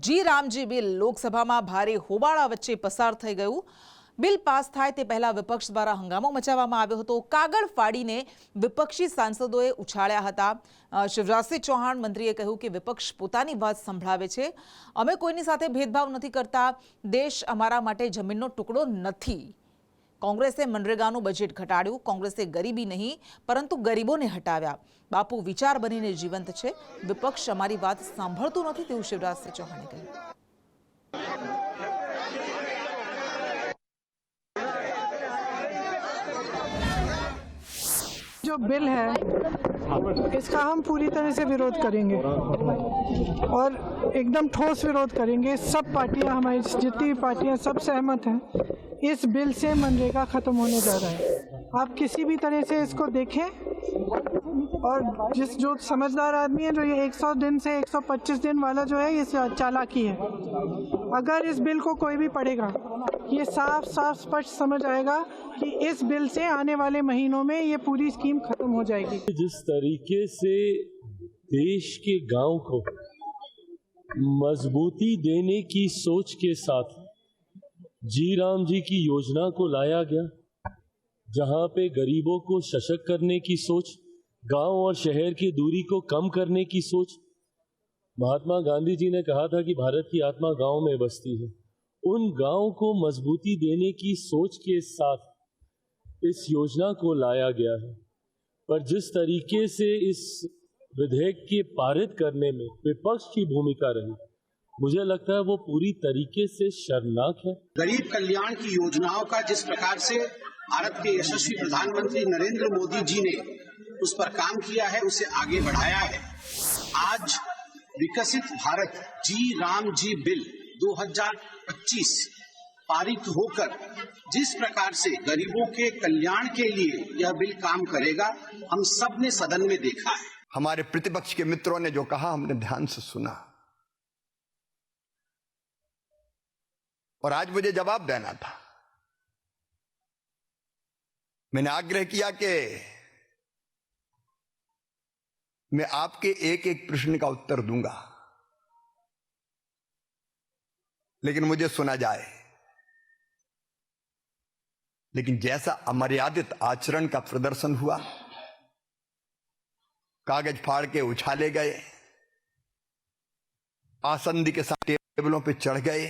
જી Ramji bill લોકસભામાં ભારે હોબાળા વચ્ચે પસાર થઈ ગયું। બિલ પાસ થાય તે પહેલા વિપક્ષ દ્વારા હંગામો મચાવવામાં આવ્યો હતો। કાગળ ફાડીને વિપક્ષી સાંસદોએ ઉછાળ્યા હતા। શિવરાજસિંહ ચૌહાણ મંત્રીએ કહ્યું કે વિપક્ષ પોતાની વાત સંભળાવે છે, અમે કોઈની સાથે ભેદભાવ નથી કરતા, દેશ અમારા માટે જમીનનો ટુકડો નથી। કોંગ્રેસે મનરેગાનું બજેટ ઘટાડ્યું, કોંગ્રેસે ગરીબી નહીં પરંતુ ગરીબોને હટાવ્યા। બાપુ વિચાર બનીને જીવંત છે, વિપક્ષ અમારી વાત સાંભળતું નથી તેવું શિવરાજસિંહ ચૌહાણે કહ્યું। जो बिल है इसका हम पूरी तरह से विरोध करेंगे और एकदम ठोस विरोध करेंगे। सब पार्टियां, हमारी जितनी भी पार्टियां, सब सहमत हैं। इस बिल से मनरेगा खत्म होने जा रहा है। आप किसी भी तरह से इसको देखें और जो समझदार आदमी है, जो ये 100 दिन से 125 दिन वाला जो है, ये चालाकी है। अगर इस बिल को कोई भी पढ़ेगा, ये साफ साफ स्पष्ट समझ आएगा कि इस बिल से आने वाले महीनों में ये पूरी स्कीम खत्म हो जाएगी। जिस तरीके से देश के गांव को मजबूती देने की सोच के साथ जी राम जी की योजना को लाया गया, जहां पे गरीबों को सशक्त करने की सोच, गांव और शहर की दूरी को कम करने की सोच। महात्मा गांधी जी ने कहा था कि भारत की आत्मा गांव में बसती है। उन गांव को मजबूती देने की सोच के साथ इस योजना को लाया गया है। पर जिस तरीके से इस विधेयक के पारित करने में विपक्ष की भूमिका रही, मुझे लगता है वो पूरी तरीके से शर्मनाक है। गरीब कल्याण की योजनाओं का जिस प्रकार से भारत के यशस्वी प्रधानमंत्री नरेंद्र मोदी जी ने उस पर काम किया है, उसे आगे बढ़ाया है। आज विकसित भारत जी राम जी बिल 2025 पारित होकर जिस प्रकार से गरीबों के कल्याण के लिए यह बिल काम करेगा, हम सब ने सदन में देखा है। हमारे प्रतिपक्ष के मित्रों ने जो कहा, हमने ध्यान से सुना और आज मुझे जवाब देना था। मैंने आग्रह किया कि मैं आपके एक एक प्रश्न का उत्तर दूंगा, लेकिन मुझे सुना जाए। लेकिन जैसा अमर्यादित आचरण का प्रदर्शन हुआ, कागज फाड़ के उछाले गए, आसंदी के साथ टेबलों पे चढ़ गए,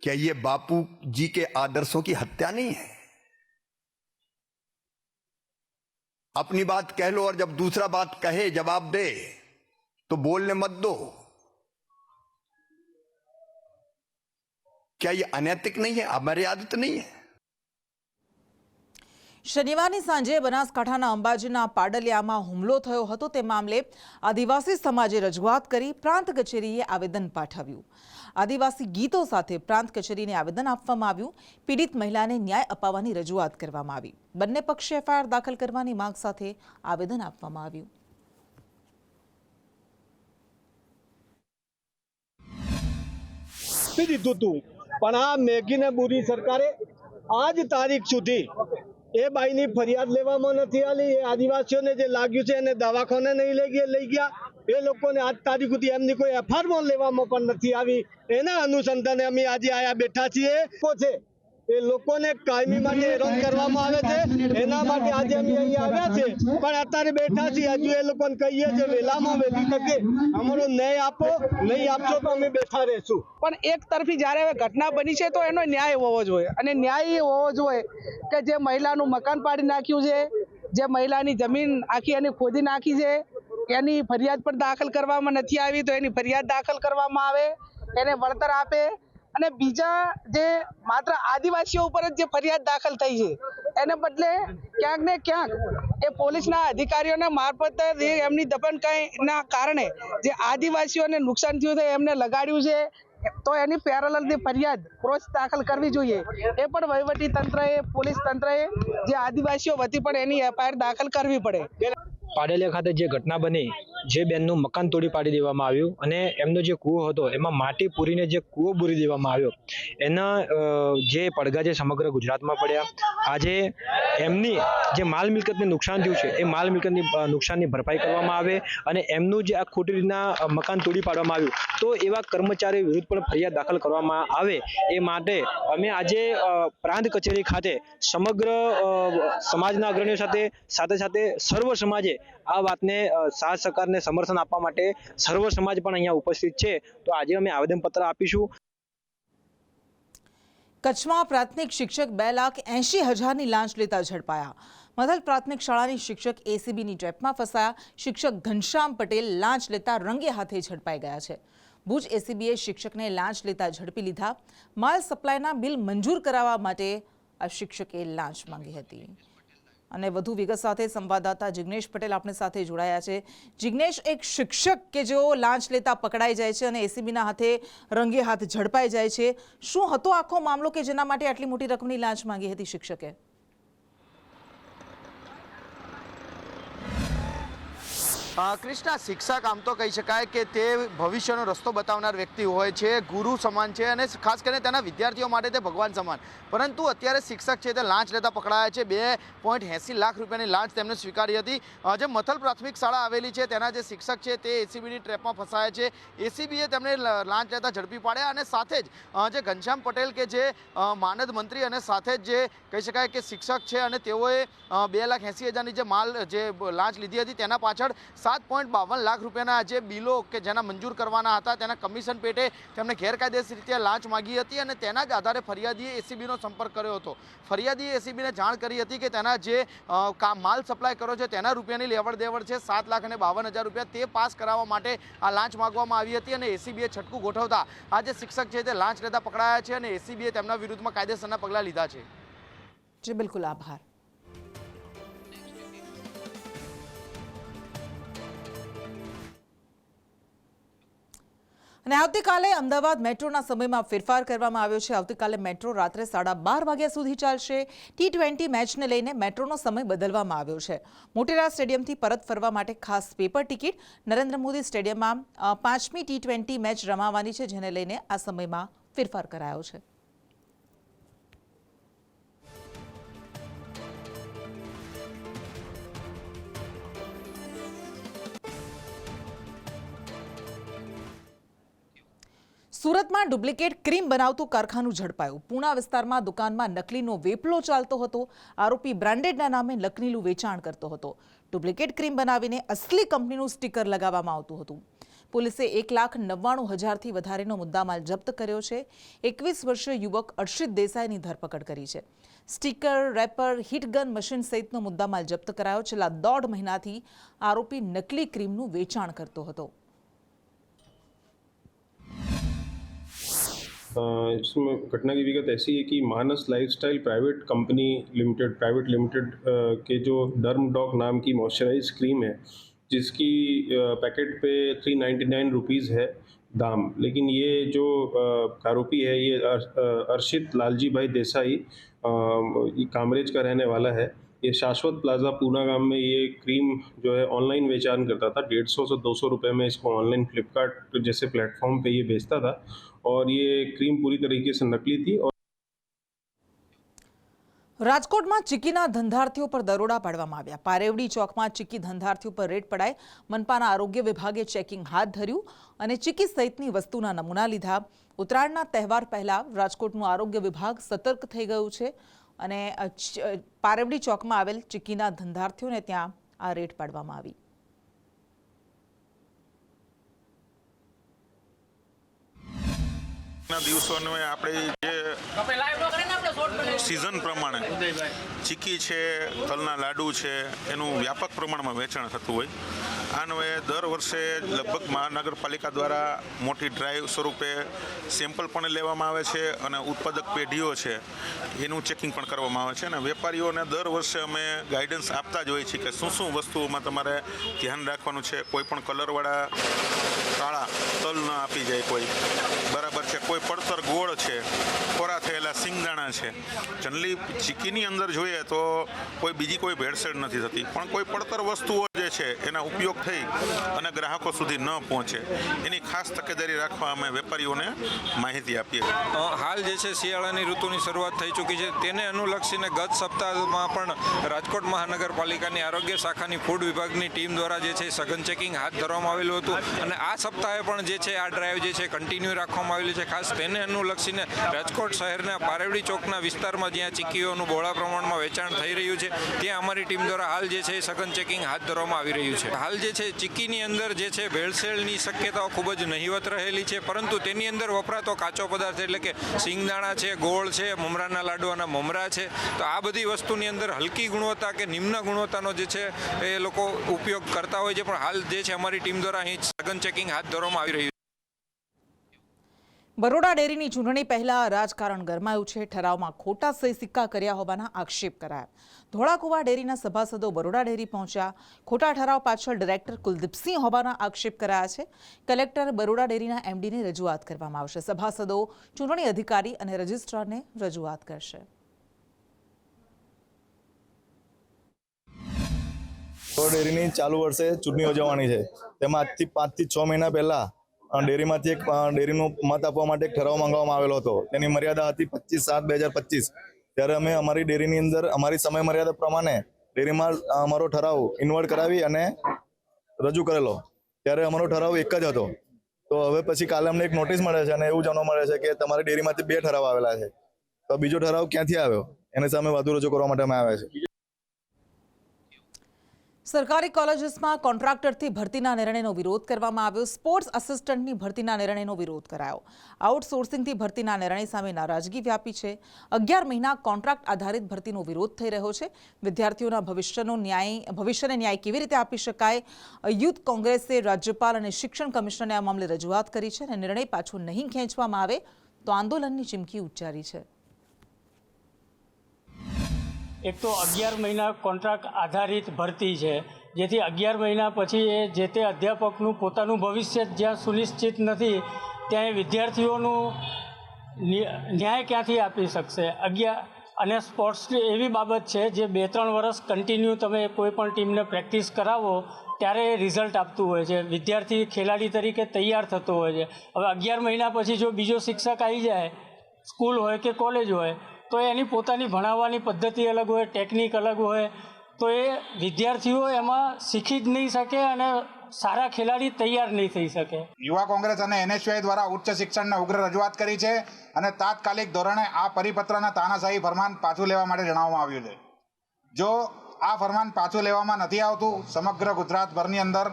क्या ये बापू जी के आदर्शों की हत्या नहीं है? अपनी बात कह लो और जब दूसरा बात कहे, जवाब दे, तो बोलने मत दो। क्या ये अनैतिक नहीं है, अमर्यादित नहीं है? શનિવારની સાંજે બનાસકાંઠાના અંબાજીના પાડલિયામાં હુમલો થયો હતો તે મામલે આદિવાસી સમાજે રજૂઆત કરી પ્રાંત કચેરીએ આવેદન પાઠવ્યું। આદિવાસી ગીતો સાથે પ્રાંત કચેરીને આવેદન આપવામાં આવ્યું। પીડિત મહિલાને ન્યાય અપાવવાની રજૂઆત કરવામાં આવી। બંને પક્ષે એફઆઈઆર દાખલ કરવાની માંગ સાથે આવેદન આપવામાં આવ્યું। પણ આ મેઘીને બુરી સરકારે આજ તારીખ સુધી એ બાઈની ફરિયાદ લેવામાં નથી આલી। એ આદિવાસીઓને જે લાગ્યું છે એને દવાખાને નહીં લઈ ગયા। એ લોકોને આજ તારીખ સુધી એમની કોઈ એફઆઈઆર લેવામાં પણ નથી આવી। એના અનુસંધાને અમે આજે આયા બેઠા છીએ। એ લોકોને કાયમી માટે હેરાન કરવામાં આવે છે, એના માટે આજે અમે અહીં આવ્યા છે। પણ અત્યારે બેઠા છીએ, હજુ એ લોકોને કહીએ છે વહેલામાં વહેલી તકે અમારો ન્યાય આપો, નહીં આપશો તો અમે બેઠા રહેશું। પણ એક તરફી જ્યારે ઘટના બની છે તો એનો ન્યાય હોવો જોઈએ, અને ન્યાય એ હોવો જોઈએ કે જે મહિલાનું મકાન પાડી નાખ્યું છે, જે મહિલાની જમીન આખી એની ખોદી નાખી છે, એની ફરિયાદ પણ દાખલ કરવામાં નથી આવી, તો એની ફરિયાદ દાખલ કરવામાં આવે, એને વળતર આપે। અને બીજા જે માત્ર આદિવાસીઓ ઉપર જ જે ફરિયાદ દાખલ થઈ છે, એને બદલે ક્યાંક ને ક્યાંક એ પોલીસના અધિકારીઓના મારફત એમની દબણકાઈના કારણે જે આદિવાસીઓને નુકસાન થયું છે એમને લગાડ્યું છે, તો એની પેરેલલની ફરિયાદ ક્રોસ દાખલ કરવી જોઈએ। એ પણ વહીવટી તંત્રએ, પોલીસ તંત્રએ જે આદિવાસીઓ વતી પણ એની એફઆઈઆર દાખલ કરવી પડે। પાડેલિયા ખાતે જે ઘટના બની, જે બેનનું મકાન તોડી પાડી દેવામાં આવ્યું અને એમનો જે કૂવો હતો એમાં માટી પૂરીને જે કૂવો પૂરી દેવામાં આવ્યો, એના જે પડઘા જે સમગ્ર ગુજરાતમાં પડ્યા. આજે એમની જે માલ મિલકતને નુકસાન થયું છે એ માલ મિલકતની નુકસાનની ભરપાઈ કરવામાં આવે અને એમનું જે આ ખોટી રીતના મકાન તોડી પાડવામાં આવ્યું તો એવા કર્મચારીઓ વિરુદ્ધ પણ ફરિયાદ દાખલ કરવામાં આવે એ માટે અમે આજે પ્રાંત કચેરી ખાતે સમગ્ર સમાજના અગ્રણીઓ સાથે સર્વ સમાજે આ વાતને સાથ સહકારને સમર્થન આપવા માટે સર્વ સમાજ પણ અહીંયા ઉપસ્થિત છે. તો આજે અમે આવેદનપત્ર આપીશું. કચ્છમાં પ્રાથમિક શિક્ષક 2,80,000ની લાંચ લેતા ઝડપાયા. મધલ પ્રાથમિક શાળાની શિક્ષક એસીબીની ટ્રેપમાં ફસાયા. શિક્ષક ઘનશ્યામ પટેલ લાંચ લેતા રંગે હાથે ઝડપાઈ ગયા છે. ભુજ એસીબીએ શિક્ષકને લાંચ લેતા ઝડપી લીધા. માલ સપ્લાયના બિલ મંજૂર કરાવવા માટે આ શિક્ષકે લાંચ માંગી હતી. અને વધુ વિગત સાથે સંવાદદાતા જિગ્નેશ પટેલ આપણી સાથે જોડાયા છે. જિગ્નેશ, એક શિક્ષક કે જેઓ લાંચ લેતા પકડાઈ જાય છે અને એસીબીના હાથે રંગે હાથ ઝડપાઈ જાય છે, શું હતો આખો મામલો કે જેના માટે આટલી મોટી રકમની લાંચ માંગી હતી શિક્ષકે? કૃષ્ણા, શિક્ષક આમ તો કહી શકાય કે તે ભવિષ્યનો રસ્તો બતાવનાર વ્યક્તિ હોય છે, ગુરુ સમાન છે અને ખાસ કરીને તેના વિદ્યાર્થીઓ માટે તે ભગવાન સમાન. પરંતુ અત્યારે શિક્ષક છે તે લાંચ લેતા પકડાયા છે. 2.80 લાખ રૂપિયાની લાંચ તેમને સ્વીકારી હતી. જે મથલ પ્રાથમિક શાળા આવેલી છે તેના જે શિક્ષક છે તે એસીબીની ટ્રેપમાં ફસાયા છે. એસીબીએ તેમને લાંચ લેતા ઝડપી પાડ્યા અને સાથે જ જે ઘનશ્યામ પટેલ કે જે માનદ મંત્રી અને સાથે જ જે કહી શકાય કે શિક્ષક છે અને તેઓએ 2,80,000ની જે લાંચ લીધી હતી તેના પાછળ 7.52 લાખ રૂપિયાના જે બિલો કે જેના મંજૂર કરવાના હતા તેના કમિશન પેટે તેમણે ગેરકાયદેસર રીતે લાંચ માગી હતી અને તેના જ આધારે ફરિયાદીએ એસીબીનો સંપર્ક કર્યો હતો. ફરિયાદીએ એસીબીને જાણ કરી હતી કે તેના જે માલ સપ્લાય કર્યો છે તેના રૂપિયાની લેવડ દેવડ છે 7,52,000 રૂપિયા, તે પાસ કરાવવા માટે આ લાંચ માગવામાં આવી હતી અને એસીબીએ છટકું ગોઠવતા આ જે શિક્ષક છે તે લાંચ લેતા પકડાયા છે અને એસીબીએ તેમના વિરુદ્ધમાં કાયદેસરના પગલાં લીધા છે. જી બિલકુલ, આભાર. અને આવતીકાલે અમદાવાદ મેટ્રોના સમયમાં ફેરફાર કરવામાં આવ્યો છે. આવતીકાલે મેટ્રો રાત્રે 12:30 વાગ્યા સુધી ચાલશે. T20 મેચને લઈને મેટ્રોનો સમય બદલવામાં આવ્યો છે. મોટેરા સ્ટેડિયમથી પરત ફરવા માટે ખાસ પેપર ટિકિટ. નરેન્દ્ર મોદી સ્ટેડિયમમાં 5મી T20 મેચ રમાવાની છે, જેને લઈને આ સમયમાં ફેરફાર કરાયો છે. સુરતમાં ડુપ્લિકેટ ક્રીમ બનાવતું કારખાનું ઝડપાયું. પૂણા વિસ્તારમાં દુકાનમાં નકલીનો વેપલો ચાલતો હતો. આરોપી બ્રાન્ડેડના નામે નકલીનું વેચાણ કરતો હતો. ડુપ્લિકેટ ક્રીમ બનાવીને અસલી કંપનીનું સ્ટીકર લગાવવામાં આવતું હતું. પોલીસે 1,99,000થી વધારેનો મુદ્દામાલ જપ્ત કર્યો છે. 21 વર્ષીય યુવક અર્ષિત દેસાઈની ધરપકડ કરી છે. સ્ટીકર, રેપર, હિટગન મશીન સહિતનો મુદ્દામાલ જપ્ત કરાયો. છેલ્લા 1.5 મહિનાથી આરોપી નકલી ક્રીમનું વેચાણ કરતો હતો. इसमें घटना की विगत ऐसी है कि मानस लाइफस्टाइल प्राइवेट लिमिटेड के जो डर्म डॉग नाम की मॉइस्चराइज क्रीम है, जिसकी पैकेट पे 399 रुपीज़ है दाम, लेकिन ये जो आरोपी है ये अर्शित लालजी भाई देसाई कामरेज का रहने वाला है. ये शाश्वत प्लाजा पूना गांव में ये क्रीम जो है ऑनलाइन वेचान करता था. 150 से 200 रुपये में इसको ऑनलाइन फ्लिपकार्ट जैसे प्लेटफॉर्म पे ये बेचता था और ये क्रीम पूरी तरीके से नकली थी. રાજકોટમાં ચીકીના ધંધાર્થીઓ પર દરોડા પાડવામાં આવ્યા. પારેવડી ચોકમાં ચીકી ધંધાર્થીઓ પર રેડ પડાઈ. મનપાના આરોગ્ય વિભાગે ચેકિંગ હાથ ધર્યું અને ચીકી સહિતની વસ્તુના નમૂના લીધા. ઉત્તરાયણના તહેવાર પહેલા રાજકોટનું આરોગ્ય વિભાગ સતર્ક થઈ ગયું છે અને પારેવડી ચોકમાં આવેલ ચીકીના ધંધાર્થીઓને ત્યાં આ રેડ પાડવામાં આવી. દિવસોને આપણે જે સિઝન પ્રમાણે ચીકી છે, તલના લાડુ છે, એનું વ્યાપક પ્રમાણમાં વેચાણ થતું હોય અન્વયે દર વર્ષે લગભગ મહાનગરપાલિકા દ્વારા મોટી ડ્રાઈવ સ્વરૂપે સેમ્પલ પણ લેવામાં આવે છે અને ઉત્પાદક પેઢીઓ છે એનું ચેકિંગ પણ કરવામાં આવે છે અને વેપારીઓને દર વર્ષે અમે ગાઈડન્સ આપતા જ હોઈએ છીએ કે શું વસ્તુઓમાં તમારે ધ્યાન રાખવાનું છે. કોઈ પણ કલરવાળા કાળા તલ ન આપી જાય કોઈ, બરાબર છે. કોઈ પડતર ગોળ છે, કોરા થયેલા સિંગદાણા છે. જનરલી ચીકીની અંદર જોઈએ તો કોઈ બીજી કોઈ ભેળસેળ નથી થતી, પણ કોઈ પડતર વસ્તુઓ જે છે એના ઉપયોગ થઈ અને ગ્રાહકો સુધી ન પહોંચે એની ખાસ તકેદારી રાખવા અમે વેપારીઓને માહિતી આપીએ. હાલ જે છે શિયાળાની ઋતુની શરૂઆત થઈ ચૂકી છે, તેને અનુલક્ષીને ગત સપ્તાહમાં પણ રાજકોટ મહાનગરપાલિકાની આરોગ્ય શાખાની ફૂડ વિભાગની ટીમ દ્વારા જે છે સઘન ચેકિંગ હાથ ધરવામાં આવેલું હતું અને આ સપ્તાહે પણ જે છે આ ડ્રાઈવ જે છે કન્ટિન્યુ રાખવામાં આવેલી છે. ખાસ તેને અનુલક્ષીને રાજકોટ શહેરના પારેવડી ચોકના વિસ્તારમાં જ્યાં ચીકીઓનું બહોળા પ્રમાણમાં વેચાણ થઈ રહ્યું છે ત્યાં અમારી ટીમ દ્વારા હાલ જે છે સઘન ચેકિંગ હાથ ધરવામાં આવી રહ્યું છે. હાલ જે છે ચીકીની અંદર જે છે ભેળસેળની શક્યતાઓ ખૂબ જ નહિવત રહેલી છે, પરંતુ તેની અંદર વપરાતો કાચો પદાર્થ એટલે કે સિંગદાણા છે, ગોળ છે, મમરાના લાડવાના મમરા છે, તો આ બધી વસ્તુની અંદર હલકી ગુણવત્તા કે નિમ્ન ગુણવત્તાનો જે છે એ લોકો ઉપયોગ કરતા હોય છે. પણ હાલ જે છે અમારી ટીમ દ્વારા અહીં સઘન ચેકિંગ હાથ ધરવામાં આવી રહ્યું છે. બરોડા ડેરીની ચૂંટણી પહેલા રાજકારણ ગરમાયું છે. ઠરાવમાં ખોટા સહી સિક્કા કર્યા હોવાના આક્ષેપ કરાયા. ધોળાકુવા ડેરીના સભાસદો બરોડા ડેરી પહોંચ્યા. ખોટા ઠરાવ પાછળ ડિરેક્ટર કુલદીપસિંહ હોવાના આક્ષેપ કરાયા છે. કલેક્ટર બરોડા ડેરીના એમડીને રજૂઆત કરવામાં આવશે. સભાસદો ચૂંટણી અધિકારી અને રજિસ્ટ્રારને રજૂઆત કરશે. ડેરીની ચાલુ વર્ષે ચૂંટણી યોજવાની છે, તેમાં આજથી 5 થી 6 મહિના પહેલા ડેરીમાંથી એક ડેરીનો મત આપવા માટે એક ઠરાવ માંગવામાં આવેલો હતો. તેની મર્યાદા હતી 25/7/2025. ત્યારે અમે અમારી ડેરીની અંદર અમારી સમય મર્યાદા પ્રમાણે ડેરીમાં અમારો ઠરાવ ઇન્વર્ટ કરાવી અને રજૂ કરેલો. ત્યારે અમારો ઠરાવ એક જ હતો. તો હવે પછી કાલે અમને એક નોટિસ મળે છે અને એવું જાણવા મળે છે કે તમારી ડેરીમાંથી 2 ઠરાવ આવેલા છે. તો બીજો ઠરાવ ક્યાંથી આવ્યો એની સામે વધુ રજૂ કરવા માટે અમે આવ્યા છે. સરકારી કોલેજીસમાં કોન્ટ્રાક્ટરથી ભરતીના નિર્ણયનો વિરોધ કરવામાં આવ્યો. સ્પોર્ટ્સ આસિસ્ટન્ટની ભરતીના નિર્ણયનો વિરોધ કરાયો. આઉટસોર્સિંગથી ભરતીના નિર્ણય સામે નારાજગી વ્યાપી છે. 11 મહિના કોન્ટ્રાક્ટ આધારિત ભરતીનો વિરોધ થઈ રહ્યો છે. વિદ્યાર્થીઓના ભવિષ્યને ન્યાય કેવી રીતે આપી શકાય? યુથ કોંગ્રેસે રાજ્યપાલ અને શિક્ષણ કમિશનરને આ મામલે રજૂઆત કરી છે અને નિર્ણય પાછો નહીં ખેંચવામાં આવે તો આંદોલનની ચીમકી ઉચ્ચારી છે. એક તો 11 મહિના કોન્ટ્રાક્ટ આધારિત ભરતી છે, જેથી 11 મહિના પછી એ જે તે અધ્યાપકનું પોતાનું ભવિષ્ય જ્યાં સુનિશ્ચિત નથી ત્યાં વિદ્યાર્થીઓનું ન્યાય ક્યાંથી આપી શકશે? અને સ્પોર્ટ્સ એવી બાબત છે જે 2-3 વર્ષ કન્ટિન્યુ તમે કોઈ પણ ટીમને પ્રેક્ટિસ કરાવો ત્યારે રિઝલ્ટ આપતું હોય છે. વિદ્યાર્થી ખેલાડી તરીકે તૈયાર થતો હોય છે. હવે 11 મહિના પછી જો બીજો શિક્ષક આવી જાય, સ્કૂલ હોય કે કોલેજ હોય, તો એની પોતાની ભણાવવાની પદ્ધતિ અલગ હોય, ટેકનિક અલગ હોય, તો એ વિદ્યાર્થીઓ એમાં શીખી જ નહીં શકે અને સારા ખેલાડી તૈયાર નહીં થઈ શકે. યુવા કોંગ્રેસ અને NSUI દ્વારા ઉચ્ચ શિક્ષણને ઉગ્ર રજૂઆત કરી છે અને તાત્કાલિક ધોરણે આ પરિપત્રના તાનાશાહી ફરમાન પાછું લેવા માટે જણાવવામાં આવ્યું છે. જો આ ફરમાન પાછું લેવામાં નથી આવતું, સમગ્ર ગુજરાતભરની અંદર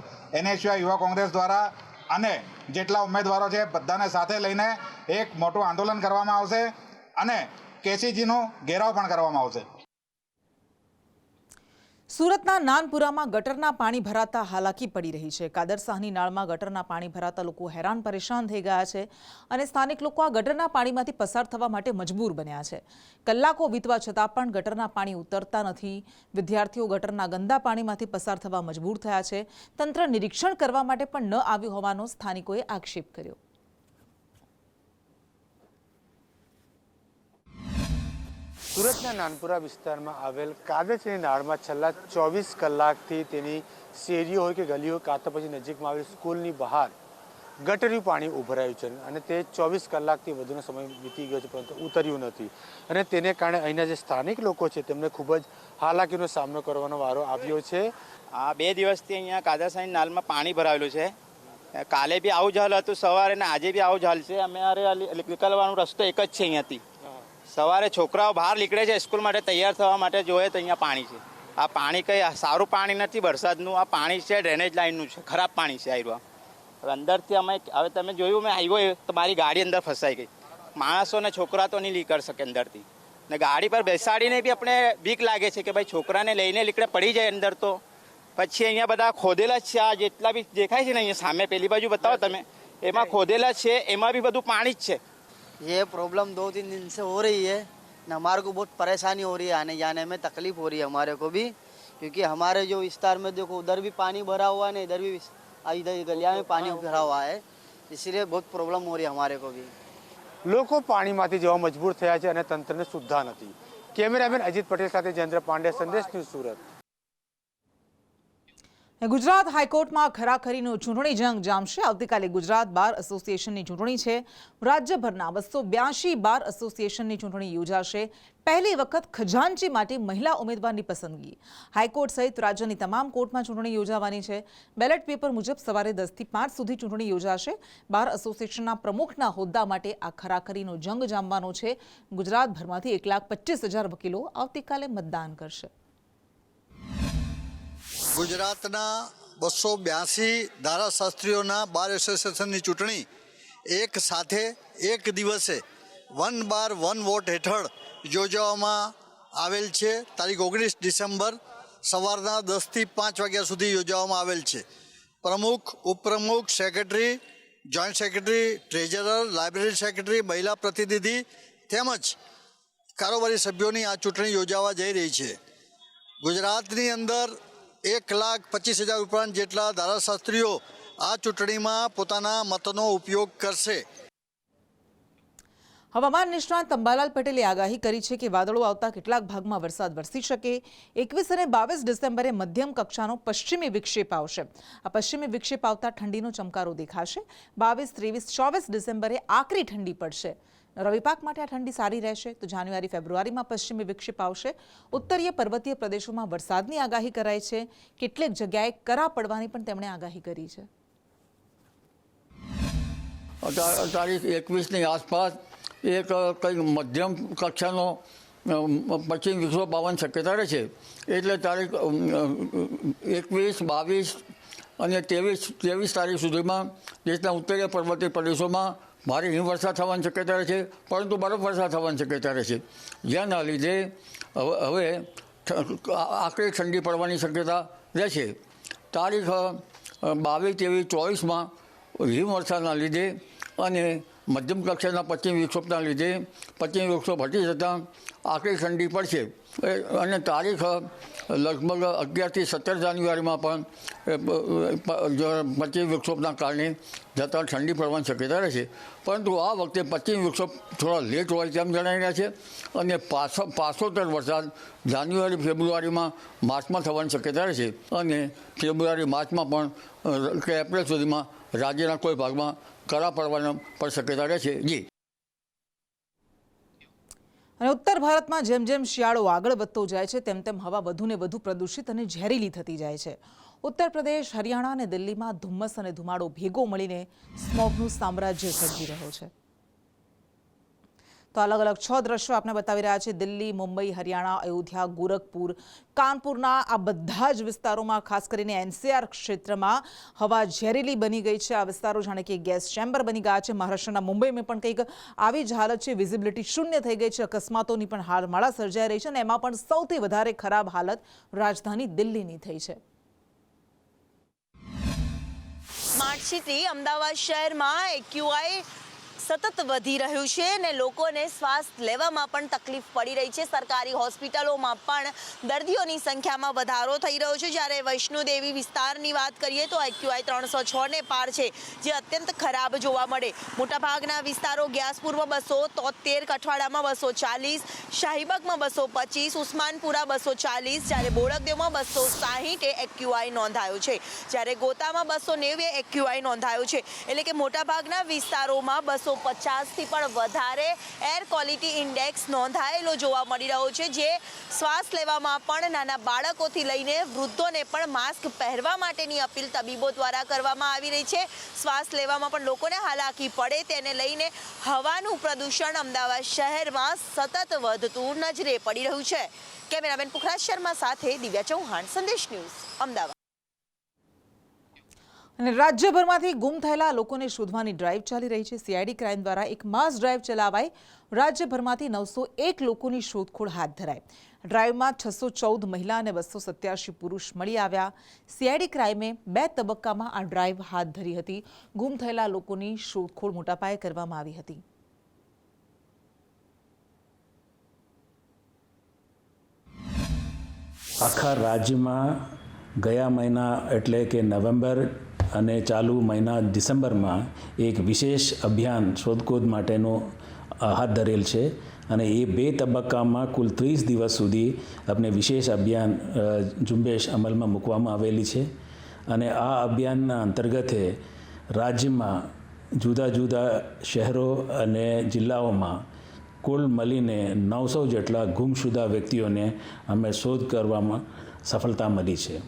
NSUI યુવા કોંગ્રેસ દ્વારા અને જેટલા ઉમેદવારો છે બધાને સાથે લઈને એક મોટું આંદોલન કરવામાં આવશે અને કેસીજીનો ઘેરાવ પણ કરવામાં આવશે. સુરતના નાનપુરામાં ગટરના પાણી ભરાતા હાલાકી પડી રહી છે. કાદરશાહની નાળમાં ગટરના પાણી ભરાતા લોકો હેરાન પરેશાન થઈ ગયા છે અને સ્થાનિક લોકો આ ગટરના પાણીમાંથી પસાર થવા માટે મજબૂર બન્યા છે. કલાકો વીતવા છતાં પણ ગટરના પાણી ઉતરતા નથી. વિદ્યાર્થીઓ ગટરના ગંદા પાણીમાંથી પસાર થવા મજબૂર થયા છે. તંત્ર નિરીક્ષણ કરવા માટે પણ ન આવ્યું હોવાનો સ્થાનિકોએ આક્ષેપ કર્યો. સુરતના નાનપુરા વિસ્તારમાં આવેલ કાદરશાહની નાળમાં છેલ્લા 24 કલાકથી તેની શેરીઓ હોય કે ગલીઓ કાં તો પછી નજીકમાં આવેલી સ્કૂલની બહાર ગટરિયું પાણી ઉભરાયું છે અને તે 24 કલાકથી વધુનો સમય વીતી ગયો છે પરંતુ ઉતર્યું નથી અને તેને કારણે અહીંના જે સ્થાનિક લોકો છે તેમને ખૂબ જ હાલાકીનો સામનો કરવાનો વારો આવ્યો છે. આ 2 દિવસથી અહીંયા કાદરશાહની નાળમાં પાણી ભરાયેલું છે. કાલે બી આવું જ હાલ હતું, સવારે ને આજે બી આવું જ હાલ છે. અમારે નીકળવાનો રસ્તો એક જ છે અહીંયાથી. સવારે છોકરાઓ બહાર નીકળે છે સ્કૂલ માટે તૈયાર થવા માટે, જોઈએ તો અહીંયા પાણી છે. આ પાણી કંઈ સારું પાણી નથી વરસાદનું, આ પાણી છે ડ્રેનેજ લાઇનનું છે, ખરાબ પાણી છે આવ્યું. હવે અંદરથી અમે હવે તમે જોયું મેં આવ્યો તો મારી ગાડી અંદર ફસાઈ ગઈ. માણસો ને છોકરા તો નહીં નીકળી શકે અંદરથી ને ગાડી પર બેસાડીને બી આપણે બીક લાગે છે કે ભાઈ છોકરાને લઈને નીકળે પડી જાય અંદર તો પછી અહીંયા બધા ખોદેલા જ છે, આ જેટલા બી દેખાય છે ને અહીંયા સામે પેલી બાજુ બતાવો તમે, એમાં ખોદેલા છે, એમાં भी બધું પાણી જ છે। ये प्रॉब्लम 2-3 दिन से हो रही है न, हमारे को बहुत परेशानी हो रही है, आने जाने में तकलीफ हो रही है हमारे को भी, क्योंकि हमारे जो विस्तार में देखो उधर भी पानी भरा हुआ है ना, इधर भी इधर गलिया में पानी भरा हुआ है, इसलिए बहुत प्रॉब्लम हो रही है हमारे को भी। લોકો પાણીમાંથી જવા મજબૂર થયા છે અને તંત્રને સુવિધા નથી। કેમેરામેન અજીત પટેલ સાથે જયેન્દ્ર પાંડે, સંદેશ ન્યૂઝ, સુરત। ગુજરાત હાઈકોર્ટમાં ખરાખરીનો ચૂંટણી જંગ જામશે। આવતીકાલે ગુજરાત બાર એસોસિએશનની ચૂંટણી છે। રાજ્યભરના 282 બાર એસોસિએશનની ચૂંટણી યોજાશે। પહેલી વખત ખજાનચી માટે મહિલા ઉમેદવારની પસંદગી। હાઈકોર્ટ સહિત રાજ્યની તમામ કોર્ટમાં ચૂંટણી યોજાવાની છે। બેલેટ પેપર મુજબ સવારે 10 થી 5 સુધી ચૂંટણી યોજાશે। બાર એસોસિએશનના પ્રમુખના હોદ્દા માટે આ ખરાખરીનો જંગ જામવાનો છે। ગુજરાતભરમાંથી 1,25,000 વકીલો આવતીકાલે મતદાન કરશે। ગુજરાતના 282 ધારાશાસ્ત્રીઓના બાર એસોસિએશનની ચૂંટણી એક સાથે એક દિવસે 1 બાર 1 વોટ હેઠળ યોજવામાં આવેલ છે। તારીખ 19 ડિસેમ્બર સવારના 10 થી 5 વાગ્યા સુધી યોજવામાં આવેલ છે। પ્રમુખ, ઉપપ્રમુખ, secretary, joint secretary, treasurer, library secretary, મહિલા પ્રતિનિધિ તેમજ કારોબારી સભ્યોની આ ચૂંટણી યોજાવા જઈ રહી છે। ગુજરાતની અંદર 1,25,000 ઉપરાંત જેટલા ધારાશાસ્ત્રીઓ આ ચૂંટણીમાં પોતાના મતનો ઉપયોગ કરશે। હવામાન નિષ્ણાત અંબાલાલ પટેલે આગાહી કરી છે કે વાદળો આવતા કેટલાક ભાગમાં વરસાદ વરસી શકે। 21 અને 22 ડિસેમ્બરે મધ્યમ કક્ષાનો પશ્ચિમી વિક્ષેપ આવશે। આ પશ્ચિમી વિક્ષેપ આવતા ઠંડીનો ચમકારો દેખાશે। 22, 23, 24 ડિસેમ્બરે આકરી ઠંડી પડશે। રવિ પાક માટે આ ઠંડી સારી રહેશે। તો જાન્યુઆરી, ફેબ્રુઆરીમાં પશ્ચિમી વિક્ષેપ આવશે। ઉત્તરીય પર્વતીય પ્રદેશોમાં વરસાદની આગાહી કરાઈ છે। કેટલીક જગ્યાએ કરા પડવાની પણ તેમણે આગાહી કરી છે। તારીખ 21ની આસપાસ એક કંઈક મધ્યમ કક્ષાનો પશ્ચિમ વિક્ષેપ આવવાની શક્યતા રહે છે। એટલે તારીખ 21, 22 અને 23 તારીખ સુધીમાં દેશના ઉત્તરીય પર્વતીય પ્રદેશોમાં ભારે હિમવર્ષા થવાની શક્યતા રહે છે, પરંતુ બરફવર્ષા થવાની શક્યતા રહે છે, જેના લીધે હવે આકરી ઠંડી પડવાની શક્યતા રહેશે। તારીખ 22, 23, 24માં હિમવર્ષાના લીધે અને મધ્યમ કક્ષાના પશ્ચિમ વિક્ષેપના લીધે પશ્ચિમ વિક્ષેપ હટી જતાં આકરી ઠંડી પડશે। અને તારીખ લગભગ 11 થી 17 જાન્યુઆરીમાં પણ પશ્ચિમ વિક્ષેપના કારણે જતાં ઠંડી પડવાની શક્યતા રહેશે, પરંતુ આ વખતે પશ્ચિમ વિક્ષેપ થોડા લેટ હોય તેમ જણાઈ રહ્યા છે। અને પાછોતર વરસાદ જાન્યુઆરી, ફેબ્રુઆરીમાં, માર્ચમાં થવાની શક્યતા રહેશે। અને ફેબ્રુઆરી, માર્ચમાં પણ કે એપ્રિલ સુધીમાં રાજ્યના કોઈ ભાગમાં કરા પડવાની પણ શક્યતા રહેશે। જી। અને ઉત્તર ભારતમાં જેમ જેમ શિયાળો આગળ વધતો જાય છે તેમ તેમ હવા વધુને વધુ પ્રદૂષિત અને ઝેરીલી થતી જાય છે। ઉત્તર પ્રદેશ, હરિયાણા અને દિલ્હીમાં ધુમ્મસ અને ધુમાડો ભેગો મળીને સ્મોગનું સામ્રાજ્ય સર્જી રહ્યો છે। તો અલગ અલગ 6 દ્રશ્યો આપણે બતાવી રહ્યા છે। દિલ્હી, મુંબઈ, હરિયાણા, અયોધ્યા, ગોરખપુર, કાનપુરના આ બધા જ વિસ્તારોમાં, ખાસ કરીને એનસીઆર ક્ષેત્રમાં હવા ઝેરીલી બની ગઈ છે। આ વિસ્તારો જાણે કે ગેસ ચેમ્બર બની ગયા છે। મહારાષ્ટ્રના મુંબઈમાં પણ કંઈક આવી જ હાલત છે। વિઝિબિલિટી શૂન્ય થઈ ગઈ છે। અકસ્માતોની પણ હાલમાળા સર્જાઈ રહી છે અને એમાં પણ સૌથી વધારે ખરાબ હાલત રાજધાની દિલ્હીની થઈ છે। સ્માર્ટ સિટી અમદાવાદ શહેરમાં એક્યુઆઈ સતત વધી રહ્યું છે અને લોકોને શ્વાસ લેવામાં પણ તકલીફ પડી રહી છે। સરકારી હોસ્પિટલોમાં પણ દર્દીઓની સંખ્યામાં વધારો થઈ રહ્યો છે। જ્યારે વૈષ્ણોદેવી વિસ્તારની વાત કરીએ તો એક્યુઆઈ 306 ને પાર છે, જે અત્યંત ખરાબ જોવા મળે। મોટાભાગના વિસ્તારો ગ્યાસપુરમાં 273, કઠવાડામાં 240, શાહીબાગમાં 225, ઉસ્માનપુરા 240, જ્યારે બોડકદેવમાં 260 એ એક્યુઆઈ નોંધાયો છે, જ્યારે ગોતામાં 290 એક્યુઆઈ નોંધાયો છે। એટલે કે મોટાભાગના વિસ્તારોમાં 250 થી પણ વધારે એર ક્વોલિટી ઇન્ડેક્સ નોંધાયેલો જોવા મળી રહ્યો છે, જે શ્વાસ લેવામાં પણ નાના બાળકોથી લઈને વૃદ્ધોને પણ માસ્ક પહેરવા માટેની અપીલ તબીબો દ્વારા કરવામાં આવી રહી છે। શ્વાસ લેવામાં પણ લોકોને હાલાકી પડે તેને લઈને હવાનું પ્રદૂષણ અમદાવાદ શહેરમાં સતત વધતું નજરે પડી રહ્યું છે। કેમેરામેન પુખરાજ શર્મા સાથે દિવ્યા ચૌહાણ, સંદેશ ન્યૂઝ, અમદાવાદ। અને રાજ્યભરમાંથી ગુમ થયેલા લોકોને શોધવાની ડ્રાઈવ ચાલી રહી છે. સીઆઈડી ક્રાઇમ દ્વારા એક માસ ડ્રાઈવ ચલાવાઈ રાજ્યભરમાંથી 901 લોકોની શોધખોળ હાથ ધરાઈ. ડ્રાઈવમાં 614 મહિલા અને 287 પુરુષ મળી આવ્યા. સીઆઈડી ક્રાઇમે 2 તબક્કામાં આ ડ્રાઈવ હાથ ધરી હતી. ગુમ થયેલા લોકોની શોધખોળ મોટા પાયે કરવામાં આવી હતી. આખા રાજ્યમાં ગયા મહિના એટલે કે નવેમ્બર અને ચાલુ મહિના ડિસેમ્બરમાં એક વિશેષ અભિયાન શોધખોળ માટેનું હાથ ધરેલ છે અને એ 2 તબક્કામાં કુલ 30 દિવસ સુધી આપણે વિશેષ અભિયાન ઝુંબેશ અમલમાં મૂકવામાં આવેલી છે. અને આ અભિયાનના અંતર્ગત રાજ્યમાં જુદા જુદા શહેરો અને જિલ્લાઓમાં કુલ મળીને 900 જેટલા ગુમશુદા વ્યક્તિઓને અમે શોધ કરવામાં સફળતા મળી છે.